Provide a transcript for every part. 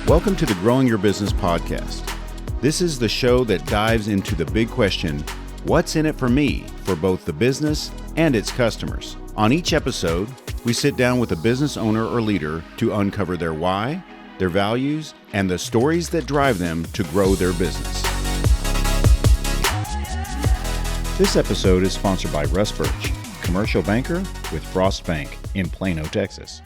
Welcome to the Growing Your Business podcast. This is the show that dives into the big question, what's in it for me, for both the business and its customers? On each episode, we sit down with a business owner or leader to uncover their why, their values, and the stories that drive them to grow their business. This episode is sponsored by Russ Birch, commercial banker with Frost Bank in Plano, Texas.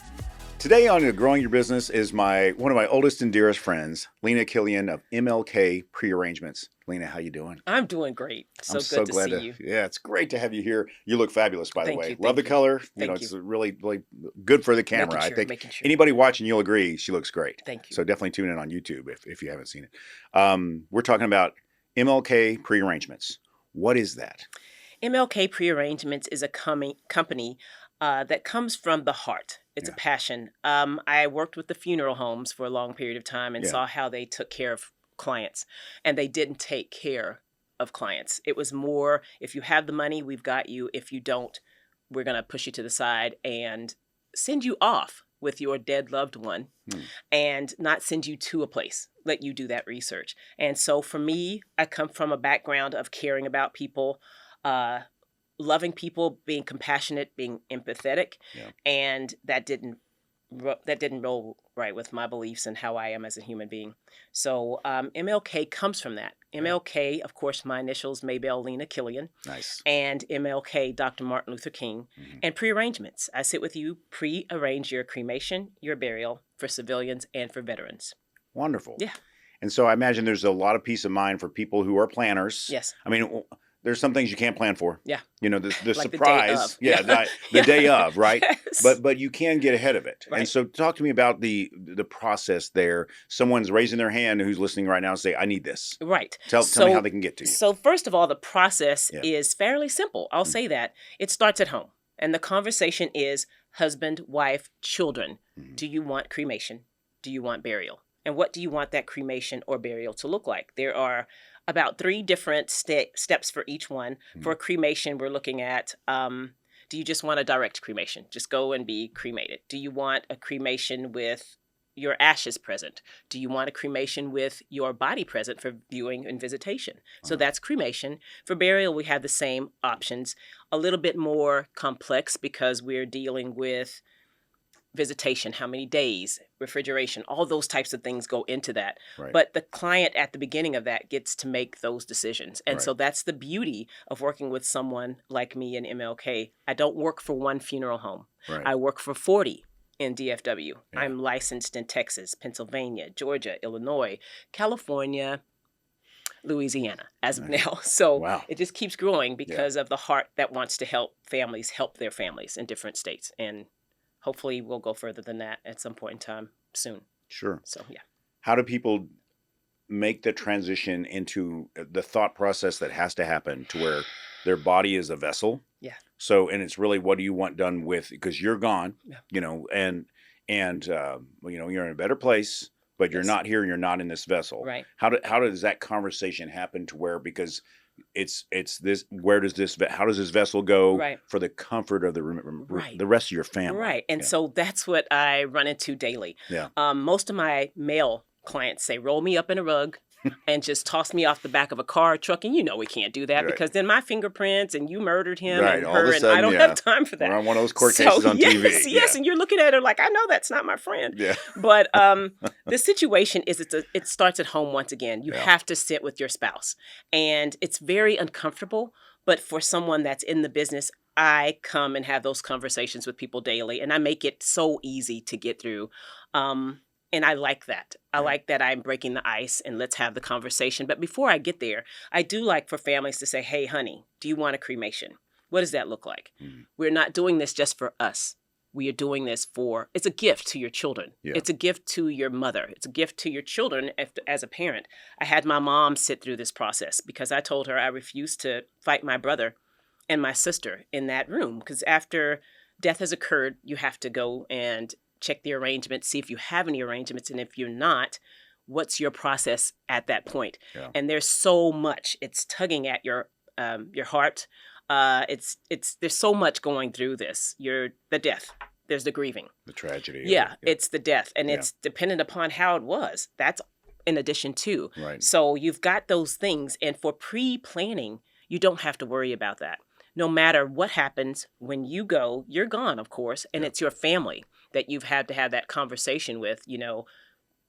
Today on Growing Your Business is one of my oldest and dearest friends, Lena Killion of MLK Pre-Arrangements. Lena, how you doing? I'm doing great. I'm so glad to see you. Yeah, it's great to have you here. You look fabulous, by the way. Love the color. It's really good for the camera. I think anybody watching, you'll agree, she looks great. Thank you. So definitely tune in on YouTube if you haven't seen it. We're talking about MLK Pre-Arrangements. What is that? MLK Pre-Arrangements is a company that comes from the heart. It's a passion. I worked with the funeral homes for a long period of time and saw how they took care of clients, and they didn't take care of clients. It was more, if you have the money, we've got you. If you don't, we're going to push you to the side and send you off with your dead loved one and not send you to a place. Let you do that research. And so for me, I come from a background of caring about people, loving people, being compassionate, being empathetic, and that didn't roll right with my beliefs and how I am as a human being. So MLK comes from that. MLK, of course, my initials, Maybelle Lena Killion. Nice. And MLK, Dr. Martin Luther King. And pre-arrangements. I sit with you, pre-arrange your cremation, your burial for civilians and for veterans. Wonderful. Yeah. And so I imagine there's a lot of peace of mind for people who are planners. Yes. I mean, there's some things you can't plan for. Yeah. You know, the like surprise. The day of. The day of, right? Yes. But you can get ahead of it. Right. And so talk to me about the process there. Someone's raising their hand who's listening right now and say, I need this. Right. Tell me how they can get to you. So first of all, the process is fairly simple. I'll say that. It starts at home. And the conversation is husband, wife, children. Do you want cremation? Do you want burial? And what do you want that cremation or burial to look like? There are about 3 different steps for each one. For cremation, we're looking at, do you just want a direct cremation? Just go and be cremated. Do you want a cremation with your ashes present? Do you want a cremation with your body present for viewing and visitation? So that's cremation. For burial, we have the same options. A little bit more complex because we're dealing with visitation, how many days, refrigeration, all those types of things go into that. Right. But the client at the beginning of that gets to make those decisions. And so that's the beauty of working with someone like me in MLK. I don't work for one funeral home. Right. I work for 40 in DFW. Yeah. I'm licensed in Texas, Pennsylvania, Georgia, Illinois, California, Louisiana as of now. So It just keeps growing because of the heart that wants to help families help their families in different states. And hopefully we'll go further than that at some point in time soon. Sure. So, yeah. How do people make the transition into the thought process that has to happen to where their body is a vessel? Yeah. So, and it's really, what do you want done with, because you're gone, you know, and you know, you're in a better place, but you're not here and you're not in this vessel. Right. How does that conversation happen to where, because it's this, how does this vessel go for the comfort of the rest of your family? Right. And so that's what I run into daily. Yeah. Most of my male clients say, roll me up in a rug and just toss me off the back of a car or truck. And you know we can't do that because then my fingerprints and you murdered him and her, and I don't have time for that. We're on one of those court cases on TV. Yes, and you're looking at her like, I know that's not my friend. Yeah. But the situation is it starts at home once again. You have to sit with your spouse. And it's very uncomfortable. But for someone that's in the business, I come and have those conversations with people daily. And I make it so easy to get through. And I like that. I like that I'm breaking the ice and let's have the conversation. But before I get there, I do like for families to say, hey, honey, do you want a cremation? What does that look like? We're not doing this just for us. We are doing this it's a gift to your children. Yeah. It's a gift to your mother. It's a gift to your children as a parent. I had my mom sit through this process because I told her I refused to fight my brother and my sister in that room. Because after death has occurred, you have to go and check the arrangements, see if you have any arrangements. And if you're not, what's your process at that point? Yeah. And there's so much. It's tugging at your heart. There's so much going through this. The death, there's the grieving. The tragedy. Yeah, it's the death. And it's dependent upon how it was. That's in addition to. Right. So you've got those things. And for pre-planning, you don't have to worry about that. No matter what happens, when you go, you're gone, of course. And it's your family that you've had to have that conversation with,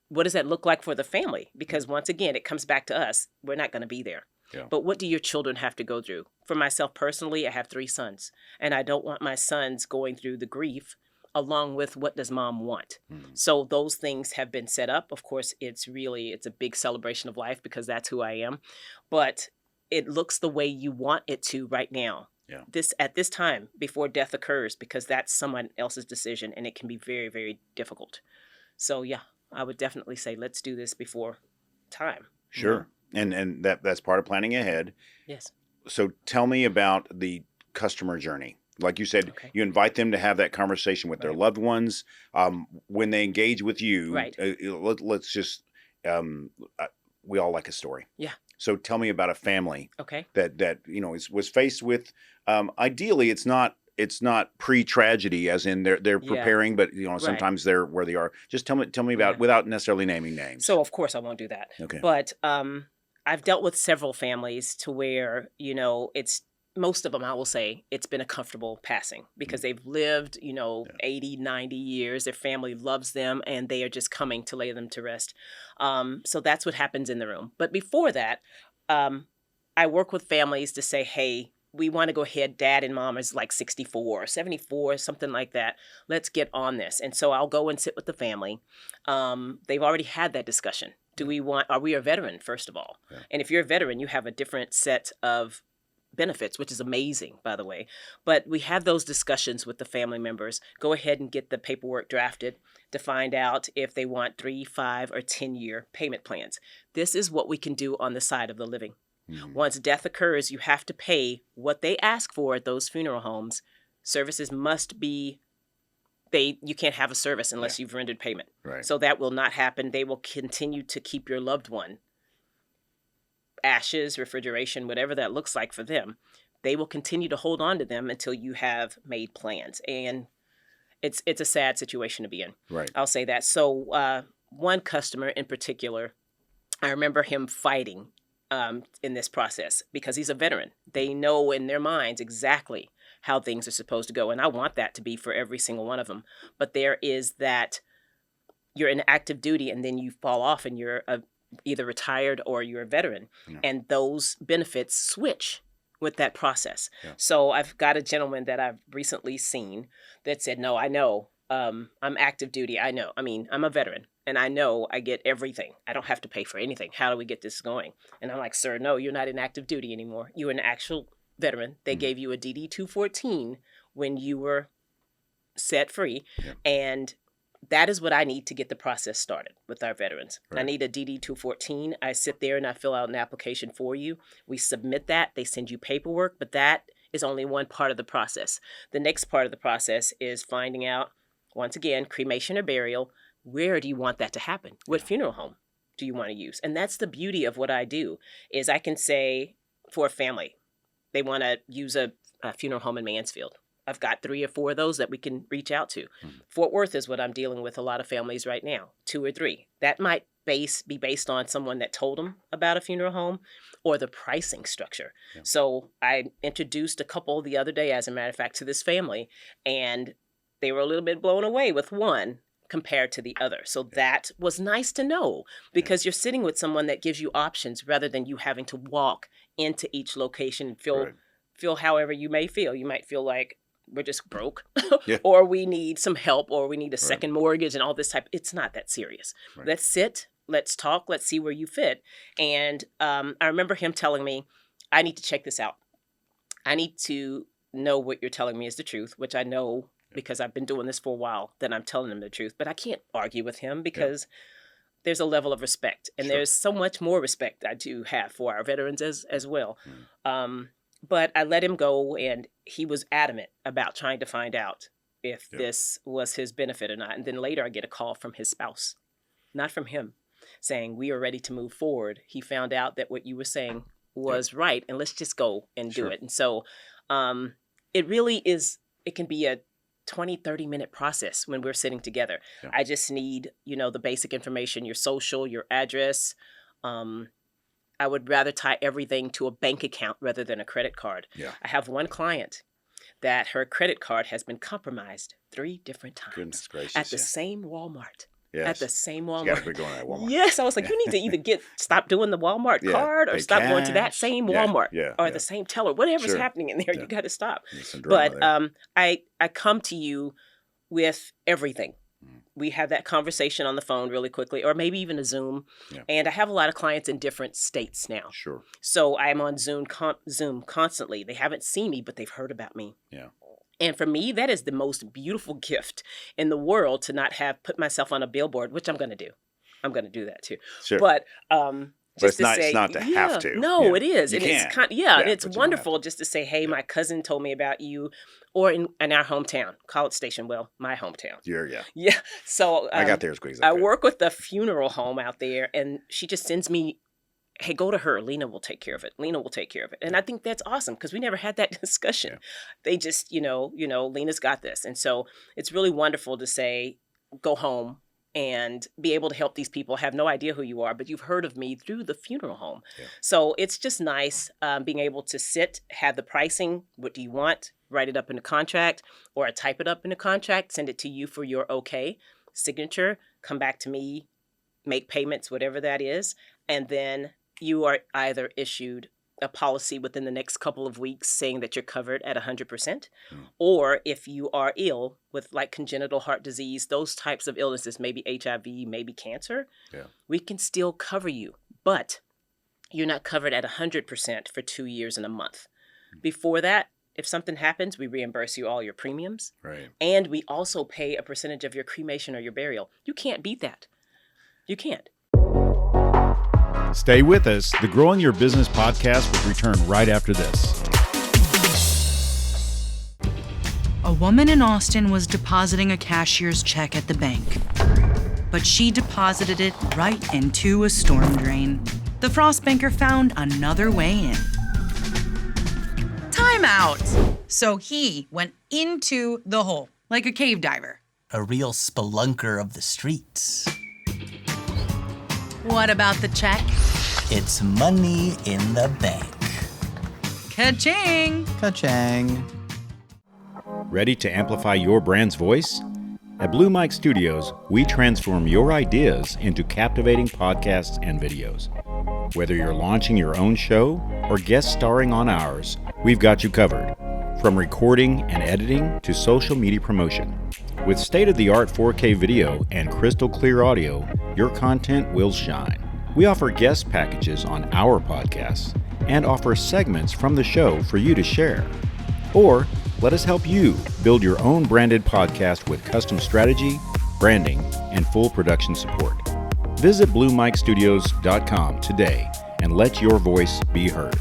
what does that look like for the family? Because once again, it comes back to us. We're not going to be there. Yeah. But what do your children have to go through? For myself personally, I have 3 sons. And I don't want my sons going through the grief along with what does mom want. So those things have been set up. Of course, it's a big celebration of life because that's who I am. But it looks the way you want it to right now. Yeah. At this time before death occurs, because that's someone else's decision and it can be very, very difficult. So yeah, I would definitely say let's do this before time. Sure. And that's part of planning ahead. Yes. So tell me about the customer journey. Like you said, you invite them to have that conversation with their loved ones. When they engage with you, let's just, we all like a story. Yeah. So tell me about a family that was faced with, ideally it's not pre-tragedy as in they're preparing, but sometimes they're where they are. Just tell me about without necessarily naming names. So of course I won't do that. Okay. But I've dealt with several families to where, it's most of them, I will say, it's been a comfortable passing because they've lived, 80, 90 years. Their family loves them and they are just coming to lay them to rest. So that's what happens in the room. But before that, I work with families to say, hey, we want to go ahead. Dad and mom is like 64 or 74, something like that. Let's get on this. And so I'll go and sit with the family. They've already had that discussion. Are we a veteran, first of all? Yeah. And if you're a veteran, you have a different set of benefits, which is amazing, by the way. But we have those discussions with the family members. Go ahead and get the paperwork drafted to find out if they want 3, 5, or 10-year payment plans. This is what we can do on the side of the living. Mm-hmm. Once death occurs, you have to pay what they ask for at those funeral homes. Services must be you can't have a service unless you've rendered payment. Right. So that will not happen. They will continue to keep your loved one. Ashes, refrigeration, whatever that looks like for them, they will continue to hold on to them until you have made plans. And it's a sad situation to be in. Right. I'll say that. So one customer in particular, I remember him fighting in this process because he's a veteran. They know in their minds exactly how things are supposed to go. And I want that to be for every single one of them. But there is that you're in active duty and then you fall off and you're either retired or you're a veteran. Yeah. And those benefits switch with that process. Yeah. So I've got a gentleman that I've recently seen that said, no, I know I'm active duty. I know. I mean, I'm a veteran and I know I get everything. I don't have to pay for anything. How do we get this going? And I'm like, sir, no, you're not in active duty anymore. You're an actual veteran. They gave you a DD-214 when you were set free. Yeah. And that is what I need to get the process started with our veterans. Right. I need a DD-214. I sit there and I fill out an application for you. We submit that. They send you paperwork, but that is only one part of the process. The next part of the process is finding out, once again, cremation or burial. Where do you want that to happen? What funeral home do you want to use? And that's the beauty of what I do is I can say for a family, they want to use a funeral home in Mansfield. I've got 3 or 4 of those that we can reach out to. Mm-hmm. Fort Worth is what I'm dealing with a lot of families right now, 2 or 3. That might be based on someone that told them about a funeral home or the pricing structure. Yeah. So I introduced a couple the other day, as a matter of fact, to this family, and they were a little bit blown away with one compared to the other. So that was nice to know because you're sitting with someone that gives you options rather than you having to walk into each location and feel however you may feel. You might feel like we're just broke or we need some help or we need a second mortgage and all this type. It's not that serious. Right. Let's sit, let's talk, let's see where you fit. And I remember him telling me, I need to check this out. I need to know what you're telling me is the truth, which I know because I've been doing this for a while, that I'm telling him the truth. But I can't argue with him because there's a level of respect. And there's so much more respect I do have for our veterans as well. Mm. But I let him go, and he was adamant about trying to find out if this was his benefit or not. And then later I get a call from his spouse, not from him, saying, we are ready to move forward. He found out that what you were saying was right, and let's just go and do it. And so it really is, it can be a 20, 30-minute process when we're sitting together. Yeah. I just need, the basic information, your social, your address. I would rather tie everything to a bank account rather than a credit card. Yeah. I have one client that her credit card has been compromised 3 different times. Goodness gracious. At the same Walmart. Yes. At the same Walmart. You got to quit going to that Walmart. Yes, I was like, you need to either stop doing the Walmart card or stop going to that same Walmart or the same teller. Whatever's happening in there, you got to stop. But I come to you with everything. We have that conversation on the phone really quickly, or maybe even a Zoom. Yeah. And I have a lot of clients in different states now. Sure. So I'm on Zoom constantly. They haven't seen me, but they've heard about me. Yeah. And for me, that is the most beautiful gift in the world, to not have put myself on a billboard, which I'm going to do. I'm going to do that too. Sure. But it's not to have to. No, it is. And it's and it's wonderful just to say, hey, my cousin told me about you, or in our hometown, College Station, my hometown. Yeah. So I got there as quick as I work with the funeral home out there, and she just sends me, hey, go to her. Lena will take care of it. And I think that's awesome, because we never had that discussion. Yeah. They just, Lena's got this. And so it's really wonderful to say, go home and be able to help these people. Have no idea who you are, but you've heard of me through the funeral home. Yeah. So it's just nice being able to sit, have the pricing. What do you want? Write it up in a contract, or I type it up in a contract, send it to you for your okay signature, come back to me, make payments, whatever that is. And then you are either issued a policy within the next couple of weeks saying that you're covered at 100%. Or if you are ill with like congenital heart disease, those types of illnesses, maybe HIV, maybe cancer, we can still cover you. But you're not covered at 100% for 2 years and a month. Before that, if something happens, we reimburse you all your premiums. Right. And we also pay a percentage of your cremation or your burial. You can't beat that. You can't. Stay with us. The Growing Your Business podcast will return right after this. A woman in Austin was depositing a cashier's check at the bank, but she deposited it right into a storm drain. The frost banker found another way in. Time out! So he went into the hole, like a cave diver. A real spelunker of the streets. What about the check? It's money in the bank. Ka-ching! Ka-chang. Ready to amplify your brand's voice? At Blue Mike Studios, we transform your ideas into captivating podcasts and videos. Whether you're launching your own show or guest starring on ours, we've got you covered. From recording and editing to social media promotion. With state-of-the-art 4K video and crystal clear audio, your content will shine. We offer guest packages on our podcasts and offer segments from the show for you to share. Or let us help you build your own branded podcast with custom strategy, branding, and full production support. Visit BlueMikeStudios.com today and let your voice be heard.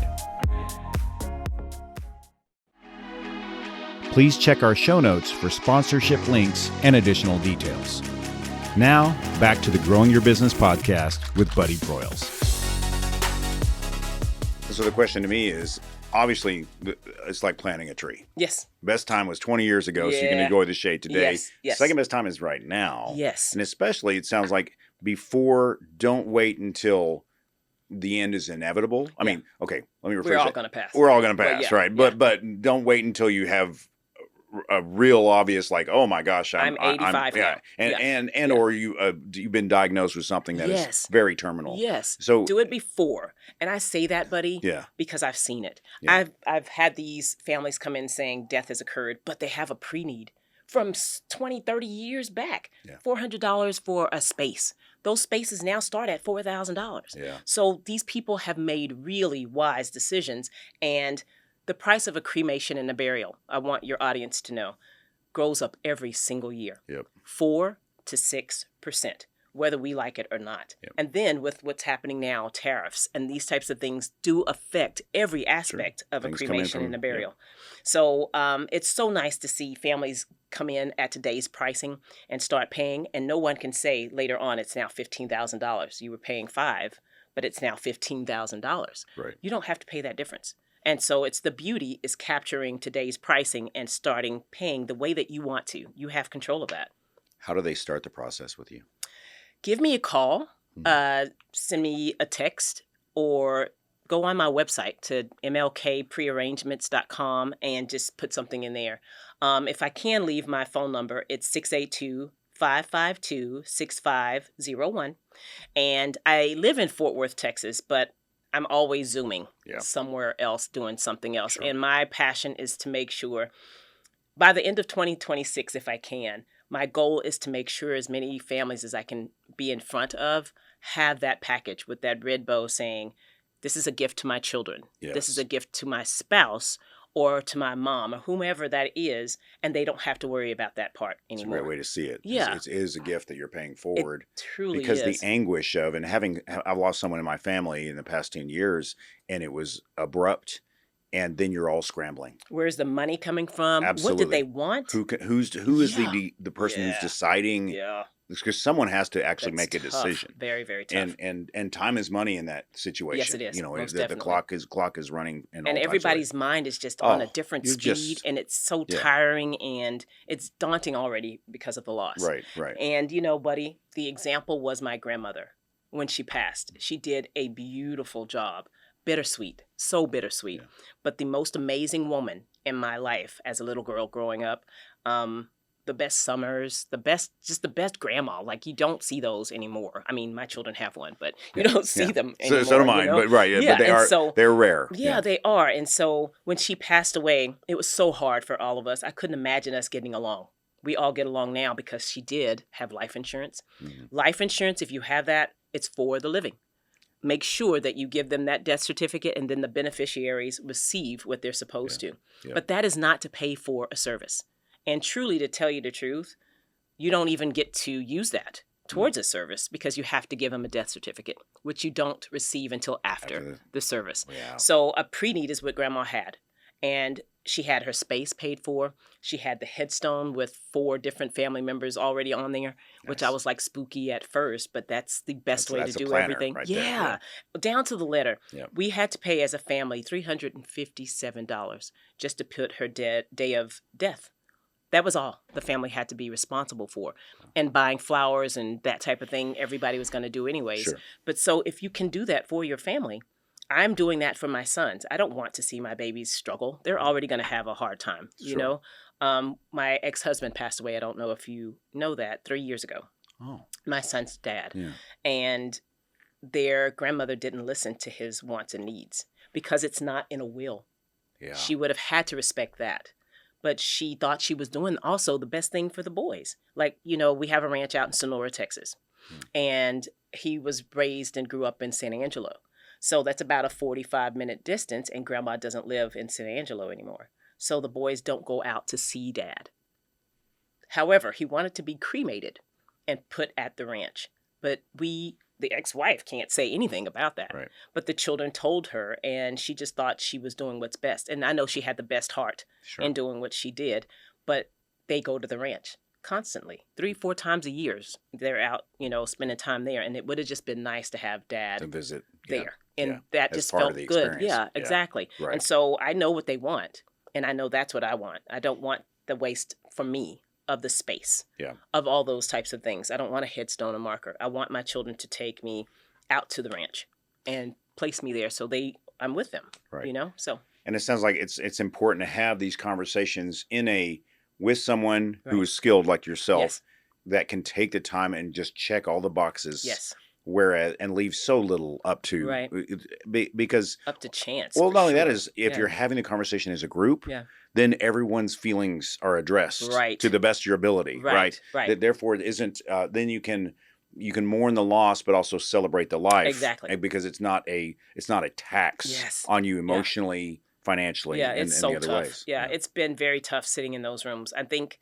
Please check our show notes for sponsorship links and additional details. Now, back to the Growing Your Business podcast with Buddy Broyles. So the question to me is, obviously, it's like planting a tree. Yes. Best time was 20 years ago, so you can enjoy the shade today. Yes. Second best time is right now. Yes. And especially, it sounds like before, don't wait until the end is inevitable. I mean, okay, let me rephrase that. We're all going to pass. We're all going to pass, right? But don't wait until you have a real obvious, like, oh my gosh, I'm 85 now. And or you've been diagnosed with something that is very terminal. Yes. So do it before. And I say that, Buddy, because I've seen it. Yeah. I've had these families come in saying death has occurred, but they have a pre-need from 20, 30 years back. Yeah. $400 for a space. Those spaces now start at $4,000. Yeah. So these people have made really wise decisions, and the price of a cremation and a burial, I want your audience to know, grows up every single year. 4 to 6%, whether we like it or not. And then with what's happening now, tariffs and these types of things do affect every aspect of a cremation and a burial. So it's so nice to see families come in at today's pricing and start paying, and no one can say later on it's now $15,000. You were paying $5,000, but it's now $15,000. Right. You don't have to pay that difference. And so it's the beauty is capturing today's pricing and starting paying the way that you want to. You have control of that. How do they start the process with you? Give me a call, send me a text, or go on my website to mlkprearrangements.com and just put something in there. If I can leave my phone number, it's 682-552-6501. And I live in Fort Worth, Texas, but I'm always Zooming somewhere else, doing something else. Sure. And my passion is to make sure by the end of 2026, if I can, my goal is to make sure as many families as I can be in front of have that package with that red bow saying, this is a gift to my children. Yes. This is a gift to my spouse or to my mom or whomever that is, and they don't have to worry about that part It's anymore. a great way to see it. Yeah. It is a gift that you're paying forward. It truly because is. the anguish of, and I've lost someone in my family in the past 10 years, and it was abrupt, and then you're all scrambling. Where's the money coming from? Absolutely. What did they want? Who is the person who's deciding? Yeah. Because someone has to actually That's make a tough. decision. Very, very tough. And time is money in that situation. Yes, it is. You know, Most the definitely. clock is running in all And types of everybody's ways. mind is just on a different you speed, just- and it's so yeah. tiring, and it's daunting already because of the loss. Right. And you know, buddy, the example was my grandmother when she passed. She did a beautiful job. Bittersweet, so bittersweet. Yeah. But the most amazing woman in my life as a little girl growing up. The best summers, the best grandma. Like, you don't see those anymore. I mean, my children have one, but you don't see them anymore. So do mine, you know? but right. Yeah, but they're rare. Yeah, they are. And so when she passed away, it was so hard for all of us. I couldn't imagine us getting along. We all get along now because she did have life insurance. Mm-hmm. Life insurance, if you have that, it's for the living. Make sure that you give them that death certificate, and then the beneficiaries receive what they're supposed to. Yeah. But that is not to pay for a service. And truly, to tell you the truth, you don't even get to use that towards a service because you have to give them a death certificate, which you don't receive until after the service. Yeah. So a pre-need is what grandma had. And she had her space paid for. She had the headstone with 4 different family members already on there, which I was like spooky at first, but that's the best way to do everything. Right there, yeah. Down to the letter. Yeah. We had to pay as a family $357 just to put her day of death. That was all the family had to be responsible for. And buying flowers and that type of thing, everybody was going to do anyways. Sure. But so if you can do that for your family, I'm doing that for my sons. I don't want to see my babies struggle. They're already going to have a hard time, you know? My ex-husband passed away. I don't know if you know that, 3 years ago. Oh. My son's dad. Yeah. And their grandmother didn't listen to his wants and needs because it's not in a will. Yeah. She would have had to respect that. But she thought she was doing also the best thing for the boys. Like, you know, we have a ranch out in Sonora, Texas. And he was raised and grew up in San Angelo. So that's about a 45-minute distance, and grandma doesn't live in San Angelo anymore. So the boys don't go out to see dad. However, he wanted to be cremated and put at the ranch. But the ex-wife can't say anything about that. Right. But the children told her, and she just thought she was doing what's best. And I know she had the best heart in doing what she did, but they go to the ranch constantly, 3-4 times a year. They're out, you know, spending time there. And it would have just been nice to have dad To visit there. And that As just part of felt the good. experience. Yeah, exactly. Right. And so I know what they want. And I know that's what I want. I don't want the waste for me of the space, of all those types of things. I don't want a headstone or marker. I want my children to take me out to the ranch and place me there so I'm with them, you know? So. And it sounds like it's important to have these conversations with someone who is skilled like yourself that can take the time and just check all the boxes. Yes. Whereas, and leave so little up to, because up to chance. Well, not only that is, if you're having the conversation as a group, then everyone's feelings are addressed to the best of your ability, right? That therefore, it isn't. Then you can mourn the loss, but also celebrate the life, exactly, because it's not a tax on you emotionally, financially, it's and so the other tough. ways. Yeah, it's been very tough sitting in those rooms. I think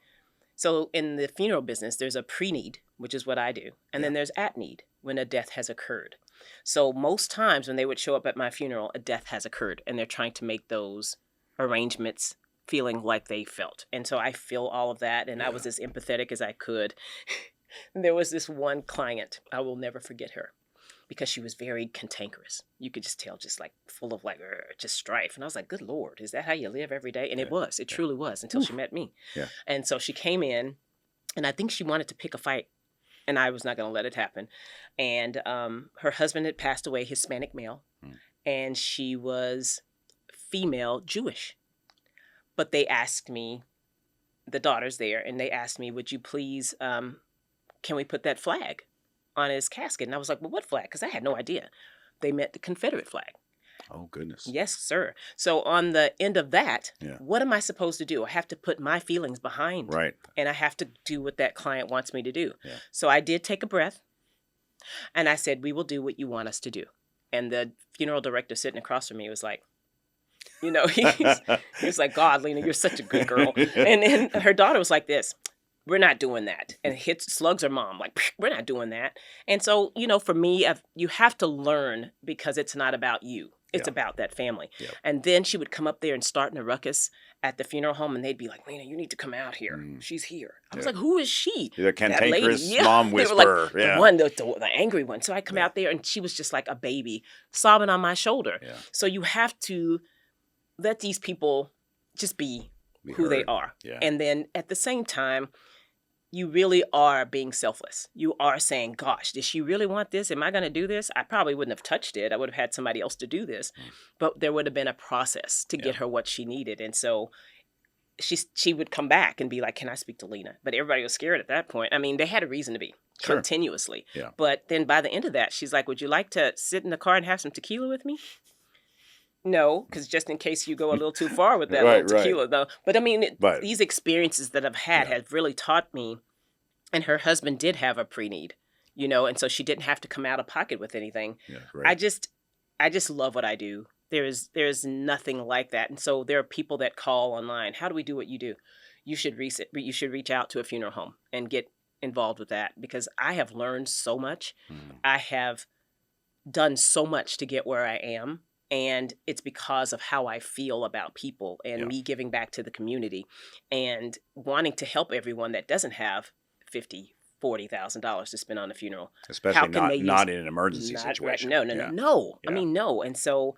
so. In the funeral business, there's a pre-need, which is what I do, and then there's at-need, when a death has occurred. So most times when they would show up at my funeral, a death has occurred, and they're trying to make those arrangements feeling like they felt. And so I feel all of that, and I was as empathetic as I could. There was this one client, I will never forget her. because she was very cantankerous. You could just tell, just like full of like just strife. And I was like, good Lord, is that how you live every day? And it truly was until she met me. Yeah. And so she came in, and I think she wanted to pick a fight, and I was not going to let it happen. And her husband had passed away, Hispanic male, and she was female Jewish. But they asked me, the daughter's there, and they asked me, would you please, can we put that flag on his casket? And I was like, well, what flag? Because I had no idea. They meant the Confederate flag. Oh, goodness. Yes, sir. So on the end of that, what am I supposed to do? I have to put my feelings behind. Right. And I have to do what that client wants me to do. Yeah. So I did take a breath, and I said, we will do what you want us to do. And the funeral director sitting across from me was like, he's like, God, Lena, you're such a good girl. And then her daughter was like this, we're not doing that. And slugs her mom, like, we're not doing that. And so, for me, you have to learn, because it's not about you. It's about that family. Yeah. And then she would come up there and start in a ruckus at the funeral home, and they'd be like, Lena, you need to come out here. She's here. I was like, who is she? The cantankerous mom whisperer. They were like, the angry one. So I come out there, and she was just like a baby sobbing on my shoulder. Yeah. So you have to let these people just be who heard. They are. Yeah. And then at the same time, you really are being selfless. You are saying, gosh, does she really want this? Am I going to do this? I probably wouldn't have touched it. I would have had somebody else to do this. But there would have been a process to get her what she needed. And so she would come back and be like, can I speak to Lena? But everybody was scared at that point. I mean, they had a reason to be continuously. Yeah. But then by the end of that, she's like, would you like to sit in the car and have some tequila with me? No, because just in case you go a little too far with that little tequila, though. But I mean, these experiences that I've had have really taught me. And her husband did have a pre-need, and so she didn't have to come out of pocket with anything. Yeah, right. I just love what I do. There is nothing like that. And so there are people that call online. How do we do what you do? You should reach out to a funeral home and get involved with that, because I have learned so much. I have done so much to get where I am. And it's because of how I feel about people and me giving back to the community and wanting to help everyone that doesn't have $40,000 to spend on a funeral. Especially not in an emergency situation. No. Yeah. I mean, no. And so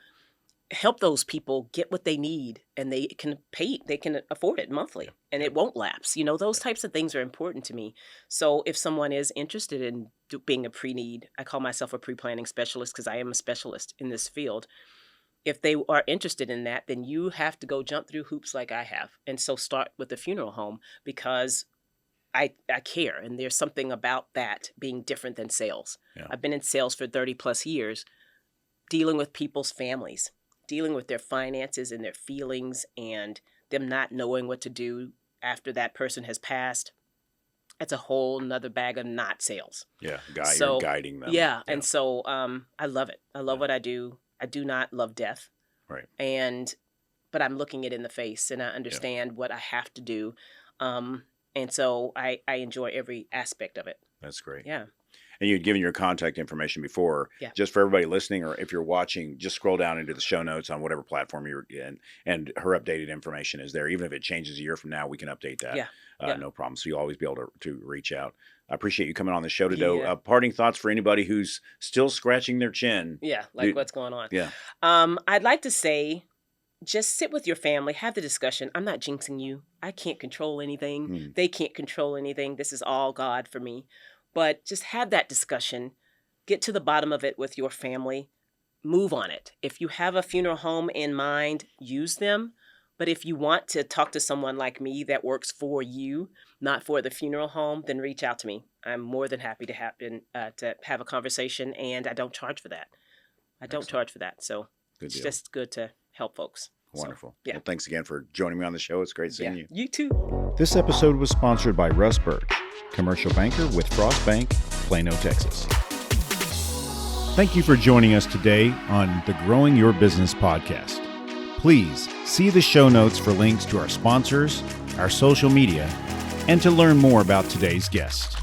help those people get what they need, and they can afford it monthly, and it won't lapse. Those types of things are important to me. So if someone is interested in being a pre-need, I call myself a pre-planning specialist because I am a specialist in this field. If they are interested in that, then you have to go jump through hoops like I have. And so start with the funeral home, because I care. And there's something about that being different than sales. Yeah. I've been in sales for 30 plus years, dealing with people's families, dealing with their finances and their feelings, and them not knowing what to do after that person has passed. That's a whole nother bag of not sales. Yeah, you're guiding them. Yeah, and so I love it. I love what I do. I do not love death. Right. But I'm looking it in the face, and I understand what I have to do. And so I enjoy every aspect of it. That's great. Yeah. And you'd given your contact information before. Yeah. Just for everybody listening, or if you're watching, just scroll down into the show notes on whatever platform you're in, and her updated information is there. Even if it changes a year from now, we can update that. Yeah. No problem. So you'll always be able to reach out. I appreciate you coming on the show today. Yeah. Parting thoughts for anybody who's still scratching their chin. Yeah, what's going on. Yeah. I'd like to say, just sit with your family, have the discussion. I'm not jinxing you. I can't control anything. They can't control anything. This is all God for me. But just have that discussion. Get to the bottom of it with your family. Move on it. If you have a funeral home in mind, use them. But if you want to talk to someone like me that works for you, not for the funeral home, then reach out to me. I'm more than happy to have a conversation, and I don't charge for that. Charge for that. So it's just good to help folks. Wonderful. So, Well, thanks again for joining me on the show. It's great seeing you. You too. This episode was sponsored by Russ Birch, commercial banker with Frost Bank, Plano, Texas. Thank you for joining us today on the Growing Your Business podcast. Please see the show notes for links to our sponsors, our social media, and to learn more about today's guest.